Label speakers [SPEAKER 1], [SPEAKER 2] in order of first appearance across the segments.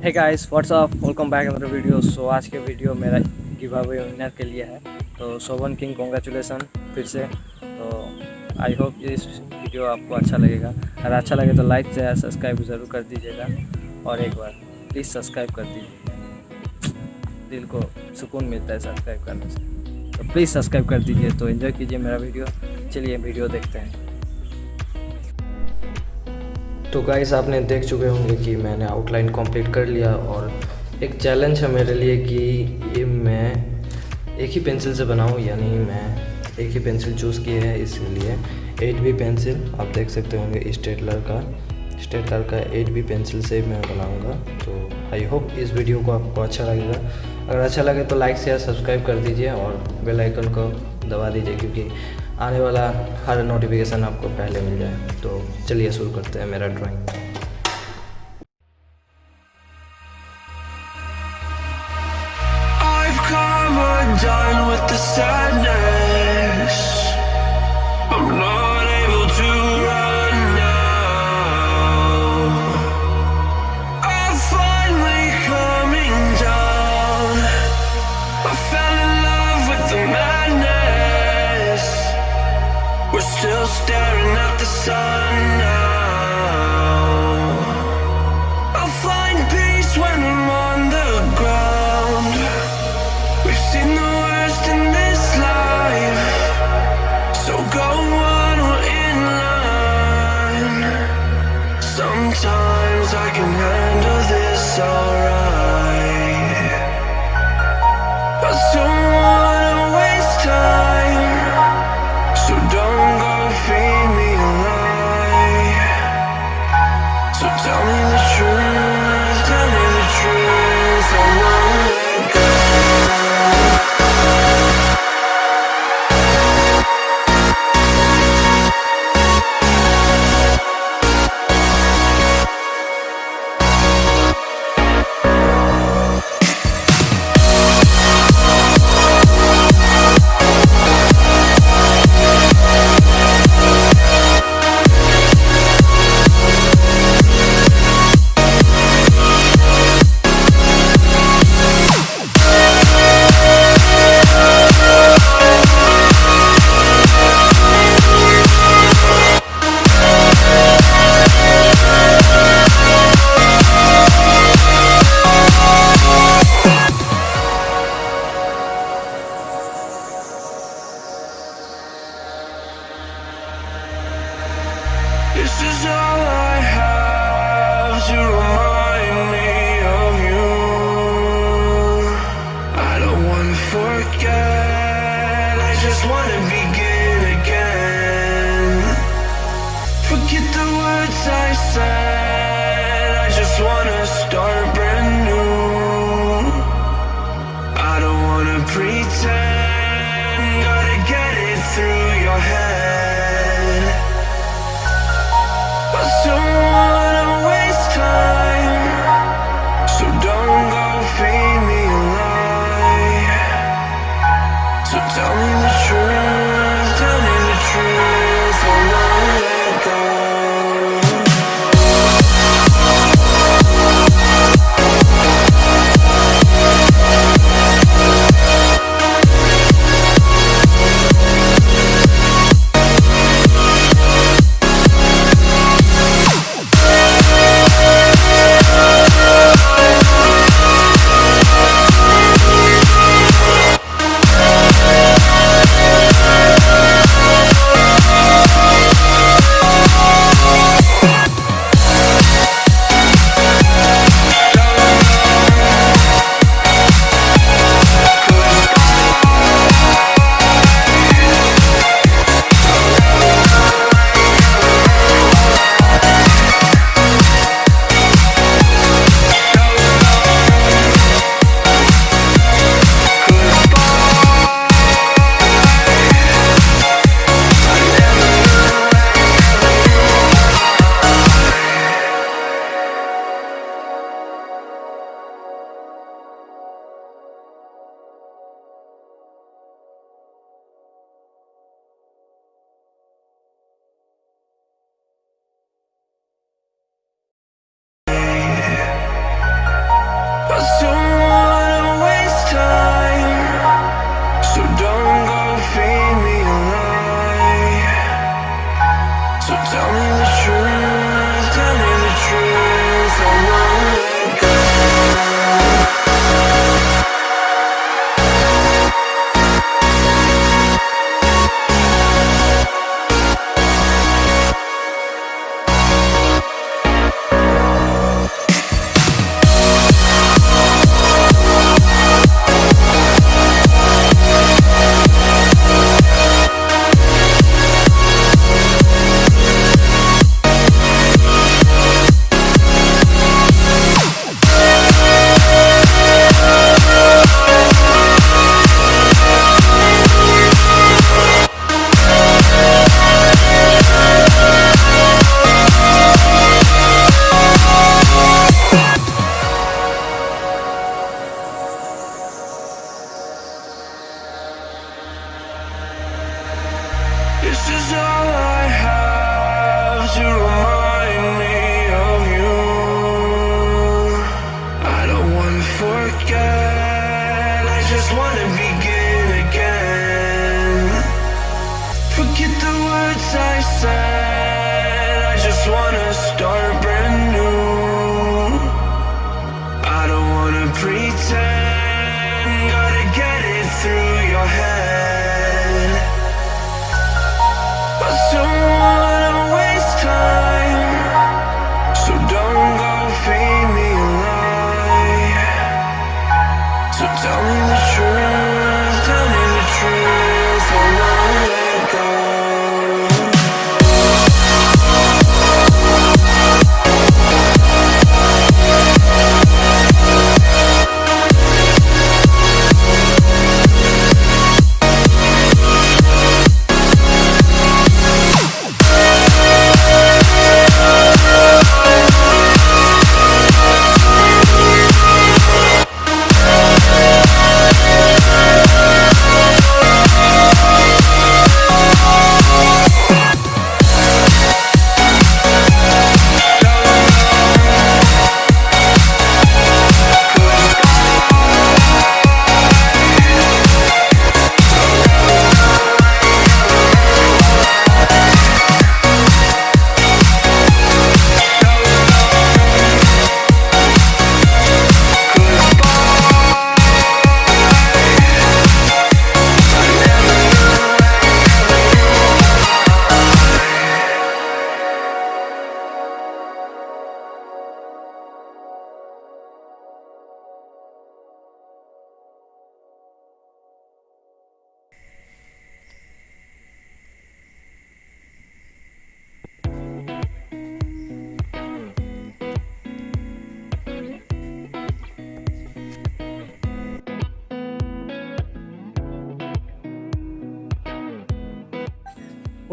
[SPEAKER 1] हे guys what's up welcome back another video. So आज के video मेरा गिव अवे विनर के लिए है। तो सोवन किंग कॉन्ग्रेचुलेसन फिर से। तो आई होप इस वीडियो आपको अच्छा लगेगा। अगर अच्छा लगे तो लाइक शेयर सब्सक्राइब ज़रूर कर दीजिएगा और एक बार प्लीज़ सब्सक्राइब कर दीजिए, दिल को सुकून मिलता है सब्सक्राइब करने से। तो प्लीज़ सब्सक्राइब कर दीजिए। तो एंजॉय कीजिए मेरा वीडियो। चलिए वीडियो देखते हैं। तो गाइस आपने देख चुके होंगे कि मैंने आउटलाइन कंप्लीट कर लिया और एक चैलेंज है मेरे लिए कि ये मैं एक ही पेंसिल से बनाऊं, यानी मैं एक ही पेंसिल चूज़ की है, इसलिए 8B पेंसिल आप देख सकते होंगे स्टेटलर का 8B पेंसिल से मैं बनाऊंगा। तो आई होप इस वीडियो को आपको अच्छा लगेगा। अगर अच्छा लगे तो लाइक शेयर सब्सक्राइब कर दीजिए और बेल आइकन को दबा दीजिए, क्योंकि आने वाला हर नोटिफिकेशन आपको पहले मिल जाए। तो चलिए शुरू करते हैं मेरा drawing.
[SPEAKER 2] I've come undone with the sadness. I'm not able to run now. I'm finally coming down. I fell in love with the madness. We're still staring at the sun now. I'll find peace when I'm on the ground. We've seen the worst in this life. forget. I just wanna begin again. Forget the words I said. I just wanna start brand new. I don't wanna pretend. Gotta get it through your head. I don't wanna waste time, so don't go feed me a lie. So tell me the truth, tell me the truth, I won't let go.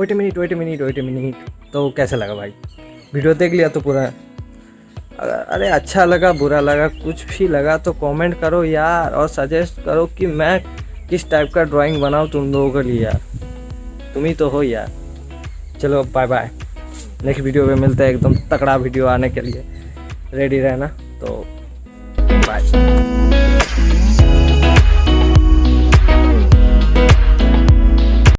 [SPEAKER 3] Wait a minute. तो कैसा लगा भाई? Video देख लिया तो पूरा? अरे अच्छा लगा, बुरा लगा, कुछ भी लगा तो कमेंट करो यार, और सजेस्ट करो कि मैं किस टाइप का ड्राइंग बनाऊँ तुम लोगों के लिए यार। तुम ही तो हो यार। चलो बाय बाय, नेक्स्ट वीडियो पे मिलते हैं। एकदम तगड़ा वीडियो आने के लिए रेडी रहना। तो बाय।